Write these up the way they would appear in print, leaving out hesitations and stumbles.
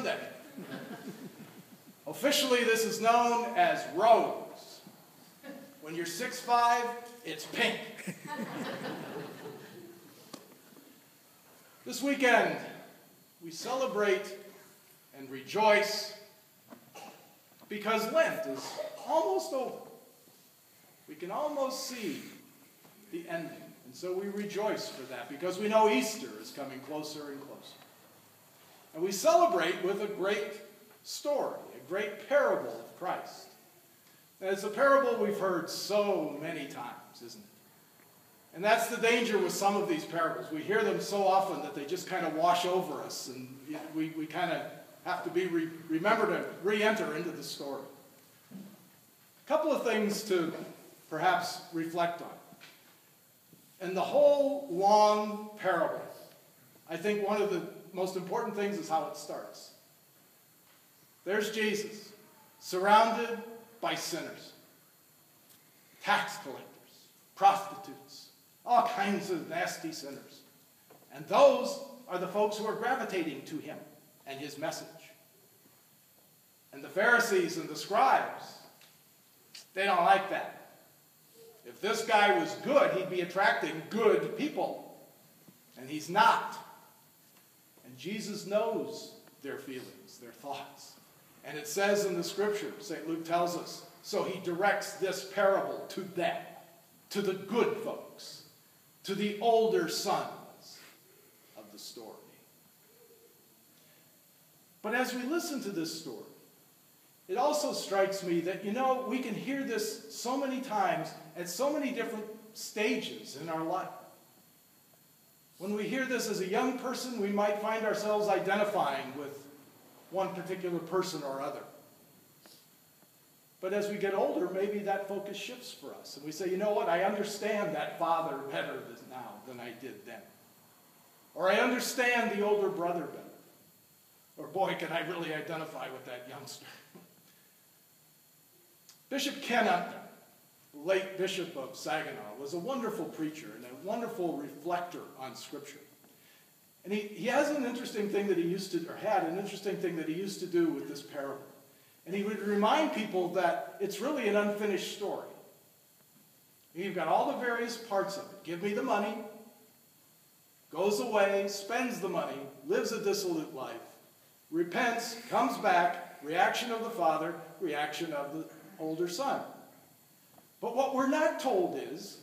Sunday. Officially, this is known as rose. When you're 6'5", it's pink. This weekend, we celebrate and rejoice because Lent is almost over. We can almost see the ending. And so we rejoice for that because we know Easter is coming closer and closer. And we celebrate with a great story, a great parable of Christ. And it's a parable we've heard so many times, isn't it? And that's the danger with some of these parables. We hear them so often that they just kind of wash over us, and we kind of have to remember to re-enter into the story. A couple of things to perhaps reflect on. And the whole long parable, I think one of the most important things is how it starts. There's Jesus, surrounded by sinners, tax collectors, prostitutes, all kinds of nasty sinners. And those are the folks who are gravitating to him and his message. And the Pharisees and the scribes, they don't like that. If this guy was good, he'd be attracting good people. And he's not. And Jesus knows their feelings, their thoughts. And it says in the scripture, St. Luke tells us, so he directs this parable to them, to the good folks, to the older sons of the story. But as we listen to this story, it also strikes me that, we can hear this so many times at so many different stages in our life. When we hear this as a young person, we might find ourselves identifying with one particular person or other. But as we get older, maybe that focus shifts for us. And we say, you know what, I understand that father better now than I did then. Or I understand the older brother better. Or boy, can I really identify with that youngster. Bishop Ken Upton, late Bishop of Saginaw, was a wonderful preacher and a wonderful reflector on Scripture. And he has an interesting thing that he used to do with this parable. And he would remind people that it's really an unfinished story. You've got all the various parts of it. Give me the money, goes away, spends the money, lives a dissolute life, repents, comes back, reaction of the father, reaction of the older son. But what we're not told is,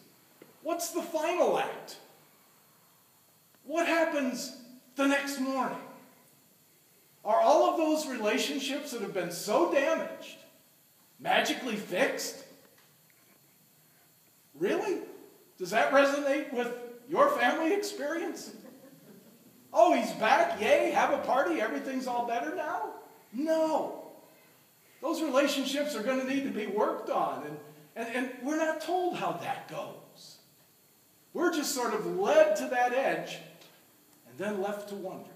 what's the final act? What happens the next morning? Are all of those relationships that have been so damaged magically fixed? Really? Does that resonate with your family experience? Oh, he's back, yay, have a party, everything's all better now? No. Those relationships are going to need to be worked on, and we're not told how that goes. We're just sort of led to that edge and then left to wonder.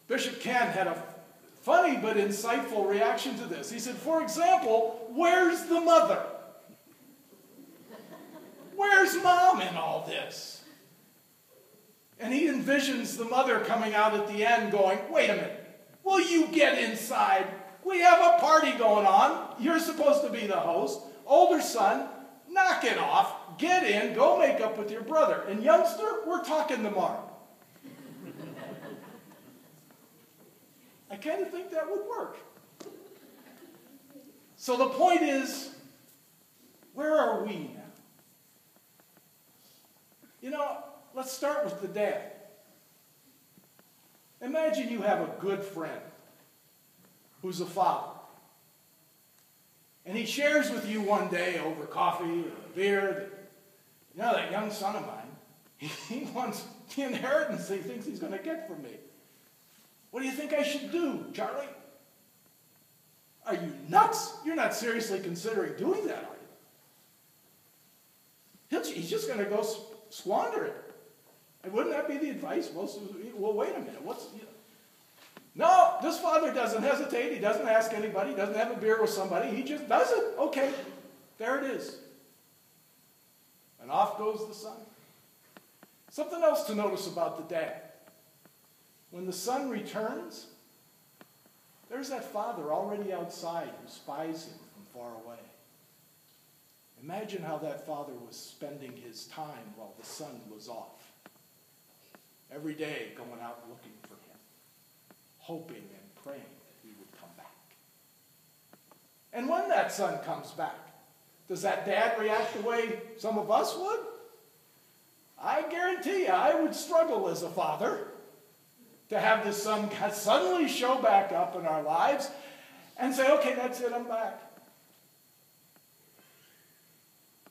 Bishop Ken had a funny but insightful reaction to this. He said, for example, where's the mother? Where's mom in all this? And he envisions the mother coming out at the end going, wait a minute, will you get inside? We have a party going on. You're supposed to be the host. Older son, knock it off. Get in. Go make up with your brother. And youngster, we're talking tomorrow. I kind of think that would work. So the point is, where are we now? Let's start with the dad. Imagine you have a good friend who's a father. And he shares with you one day over coffee or a beer that, that young son of mine, he wants the inheritance he thinks he's going to get from me. What do you think I should do, Charlie? Are you nuts? You're not seriously considering doing that, are you? He's just going to go squander it. And wouldn't that be the advice? Well, wait a minute. No, this father doesn't hesitate. He doesn't ask anybody. He doesn't have a beer with somebody. He just does it. Okay, there it is. And off goes the son. Something else to notice about the dad. When the son returns, There's that father already outside who spies him from far away. Imagine how that father was spending his time while the son was off. Every day going out looking for him, hoping and praying that he would come back. And when that son comes back, does that dad react the way some of us would? I guarantee you, I would struggle as a father to have this son suddenly show back up in our lives and say, okay, that's it, I'm back.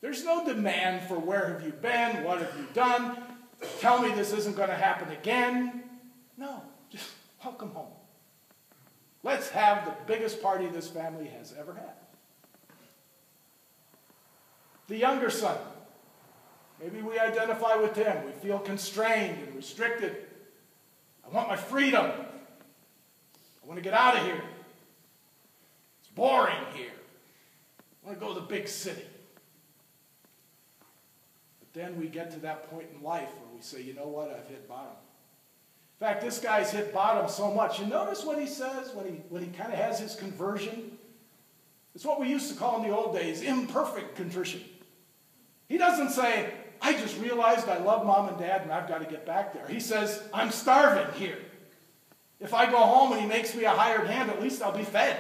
There's no demand for where have you been, what have you done, tell me this isn't going to happen again. No, just welcome home. Let's have the biggest party this family has ever had. The younger son, maybe we identify with him. We feel constrained and restricted. I want my freedom. I want to get out of here. It's boring here. I want to go to the big city. But then we get to that point in life where we say, you know what, I've hit bottom. In fact, this guy's hit bottom so much. You notice what he says when he kind of has his conversion? It's what we used to call in the old days imperfect contrition. He doesn't say, I just realized I love mom and dad and I've got to get back there. He says, I'm starving here. If I go home and he makes me a hired hand, at least I'll be fed.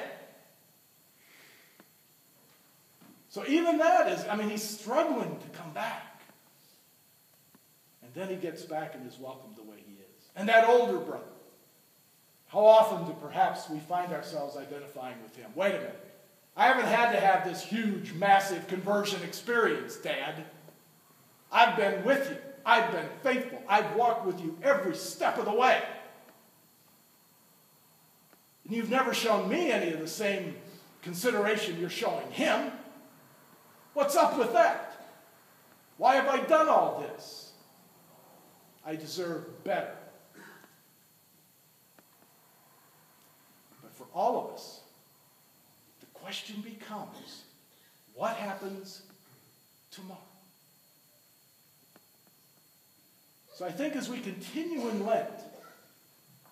So even that is, he's struggling to come back. And then he gets back and is welcomed the way he is. And that older brother, how often do perhaps we find ourselves identifying with him? Wait a minute. I haven't had to have this huge, massive conversion experience, Dad. I've been with you. I've been faithful. I've walked with you every step of the way. And you've never shown me any of the same consideration you're showing him. What's up with that? Why have I done all this? I deserve better. But for all of us, the question becomes, what happens tomorrow? So I think as we continue in Lent,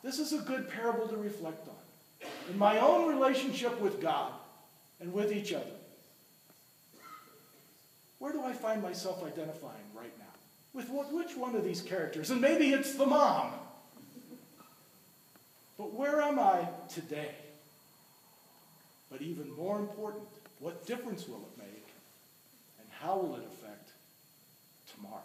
this is a good parable to reflect on. In my own relationship with God and with each other, where do I find myself identifying right now? With which one of these characters? And maybe it's the mom. But where am I today? But even more important, what difference will it make? And how will it affect tomorrow?